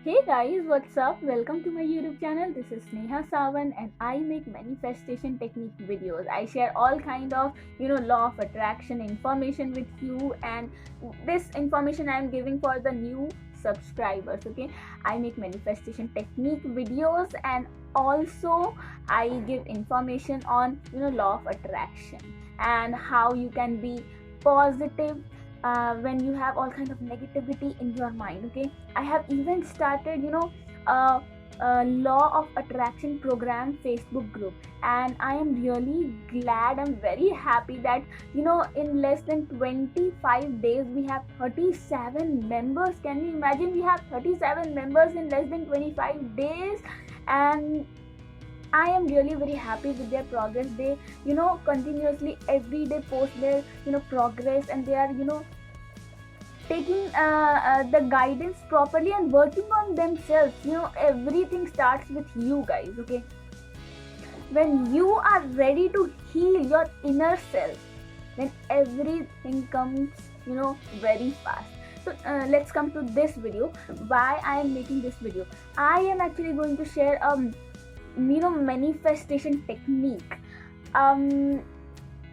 Hey guys, what's up? Welcome to my YouTube channel. This is Sneha Sawan and I make manifestation technique videos. I share all kind of, law of attraction information with you, and this information I am giving for the new subscribers, okay? I make manifestation technique videos, and also I give information on, law of attraction and how you can be positive when you have all kind of negativity in your mind, okay? I have even started, a, a law of attraction program Facebook group, and I am really glad. I'm very happy that in less than 25 days we have 37 members. Can you imagine? We have 37 members in less than 25 days, and I am really very happy with their progress. They, continuously every day post their, progress, and they are, taking the guidance properly and working on themselves. Everything starts with you guys, okay? When you are ready to heal your inner self, then everything comes, very fast. So let's come to this video. Why I am making this video? I am actually going to share manifestation technique.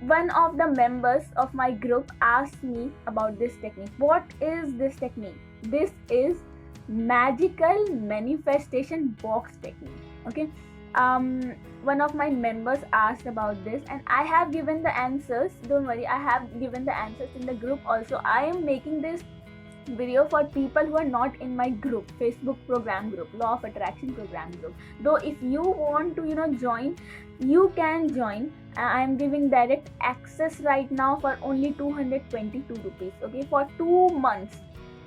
One of the members of my group asked me about this technique. What is this technique? This is magical manifestation box technique, okay? One of my members asked about this, and I have given the answers. Don't worry, I have given the answers in the group also. I am making this video for people who are not in my group, Facebook program group, law of attraction program group. Though if you want to join, you can join. I am giving direct access right now for only 222 rupees, okay? For 2 months,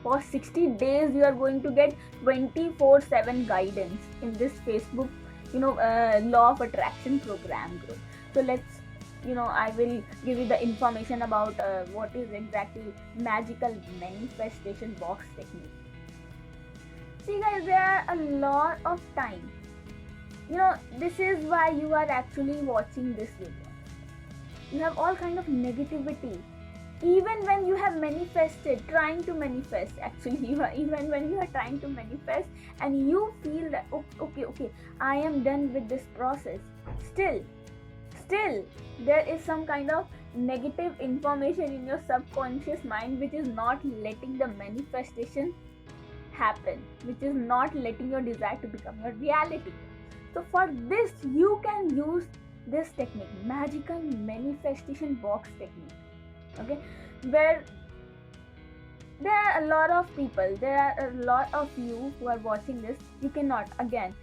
for 60 days, you are going to get 24/7 guidance in this Facebook law of attraction program group. So let's, I will give you the information about what is exactly magical manifestation box technique. See guys, there are a lot of time. This is why you are actually watching this video. You have all kind of negativity. Even when you have manifested, trying to manifest, actually, even when you are trying to manifest and you feel that, okay, I am done with this process, still there is some kind of negative information in your subconscious mind which is not letting the manifestation happen, which is not letting your desire to become your reality. So for this, you can use this technique, magical manifestation box technique, okay? Where there are a lot of people, there are a lot of you who are watching this. You cannot again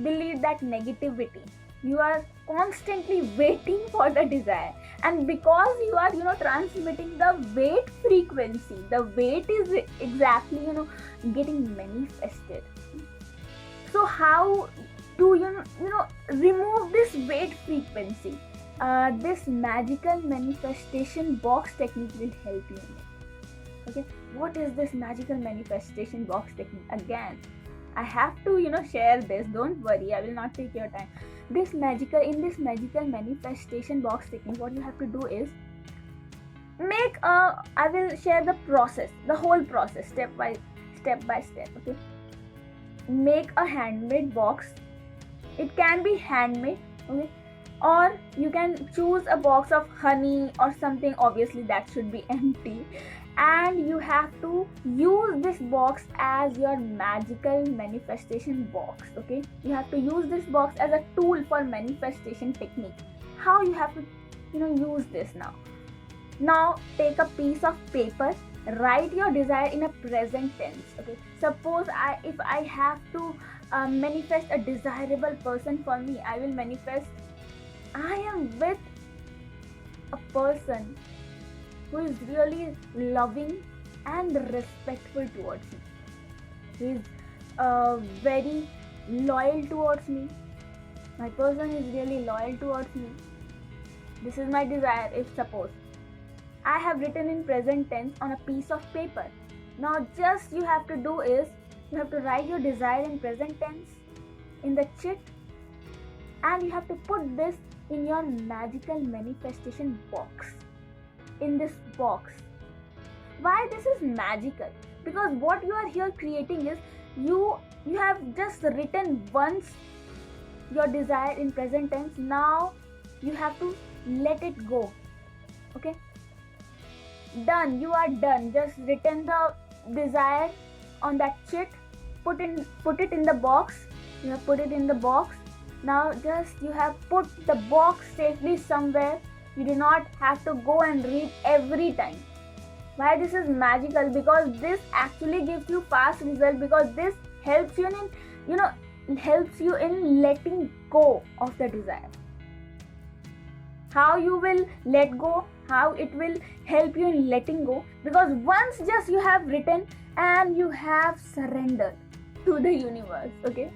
delete that negativity. You are constantly waiting for the desire, and because you are transmitting the weight frequency, the weight is exactly getting manifested. So how do remove this weight frequency? This magical manifestation box technique will help you in it. Okay, what is this magical manifestation box technique? Again, I have to share this. Don't worry, I will not take your time. In this magical manifestation box technique, what you have to do is I will share the process, the whole process, step by step. Okay, make a handmade box. It can be handmade, okay, or you can choose a box of honey or something. Obviously that should be empty, and you have to use this box as your magical manifestation box, okay? You have to use this box as a tool for manifestation technique. How you have to use this now take a piece of paper, write your desire in a present tense, okay? Suppose if I have to manifest a desirable person for me, I will manifest I am with a person who is really loving and respectful towards me. He is very loyal towards me. My person is really loyal towards me. This is my desire. If suppose I have written in present tense on a piece of paper. Now just you have to do is you have to write your desire in present tense in the chit, and you have to put this in your magical manifestation box. In this box, why this is magical? because what you are here creating is you have just written once your desire in present tense. Now you have to let it go. Okay, done, you are done. Just written the desire on that sheet, put it in the box. You have put it in the box. Now just you have put the box safely somewhere. You do not have to go and read every time. Why this is magical? Because this actually gives you fast result, because this helps you helps you in letting go of the desire. How you will let go, how it will help you in letting go, because once just you have written and you have surrendered to the universe. Okay,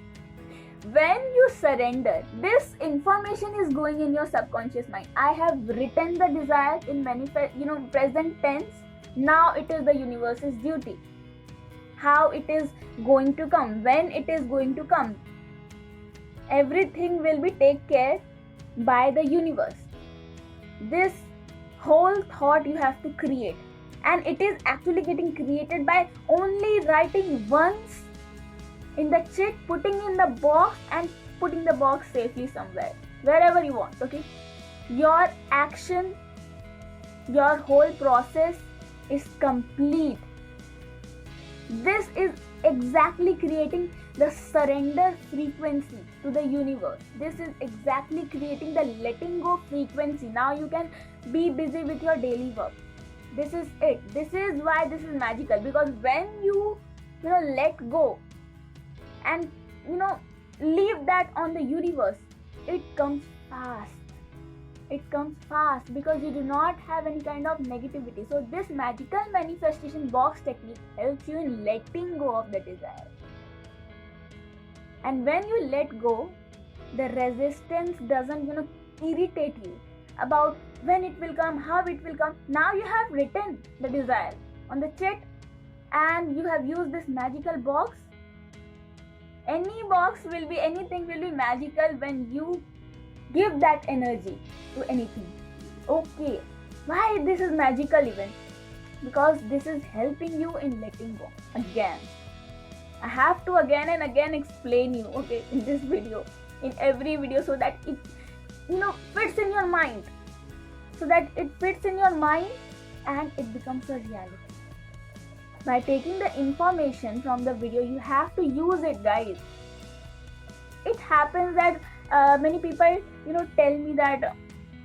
when you surrender, this information is going in your subconscious mind. I have written the desire in present tense. Now it is the universe's duty. How it is going to come, when it is going to come, everything will be taken care by the universe. This whole thought you have to create, and it is actually getting created by only writing once in the sheet, putting in the box, and putting the box safely somewhere, wherever you want. Okay, your action, your whole process is complete. This is exactly creating the surrender frequency to the universe. This is exactly creating the letting go frequency. Now you can be busy with your daily work. This is it. This is why this is magical, because when you let go and leave that on the universe, it comes fast. It comes fast because you do not have any kind of negativity. So this magical manifestation box technique helps you in letting go of the desire. And when you let go, the resistance doesn't irritate you about when it will come, how it will come. Now you have written the desire on the sheet and you have used this magical box. Any box will be, anything will be magical when you give that energy to anything. Okay, why this is magical even? Because this is helping you in letting go. Again, I have to again and again explain you, okay, in this video, in every video, so that it fits in your mind, so that it fits in your mind and it becomes a reality. By taking the information from the video, you have to use it, guys. It happens that many people tell me that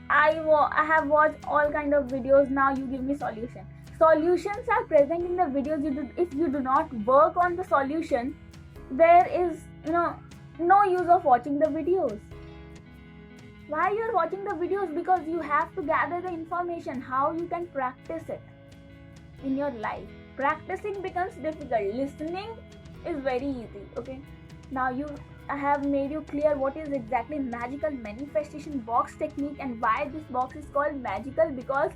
I have watched all kind of videos, now you give me solution. Solutions are present in the videos. If you do not work on the solution, there is no use of watching the videos. Why you are watching the videos? Because you have to gather the information, how you can practice it in your life. Practicing becomes difficult. Listening is very easy. Okay, now I have made you clear what is exactly magical manifestation box technique and why this box is called magical, because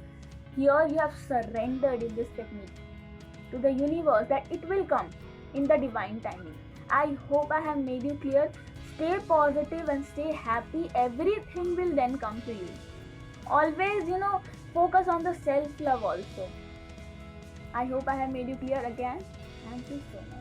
here you have surrendered in this technique to the universe that it will come in the divine timing. I hope I have made you clear. Stay positive and stay happy. Everything will then come to you. Always focus on the self-love also. I hope I have made you clear again. Thank you so much.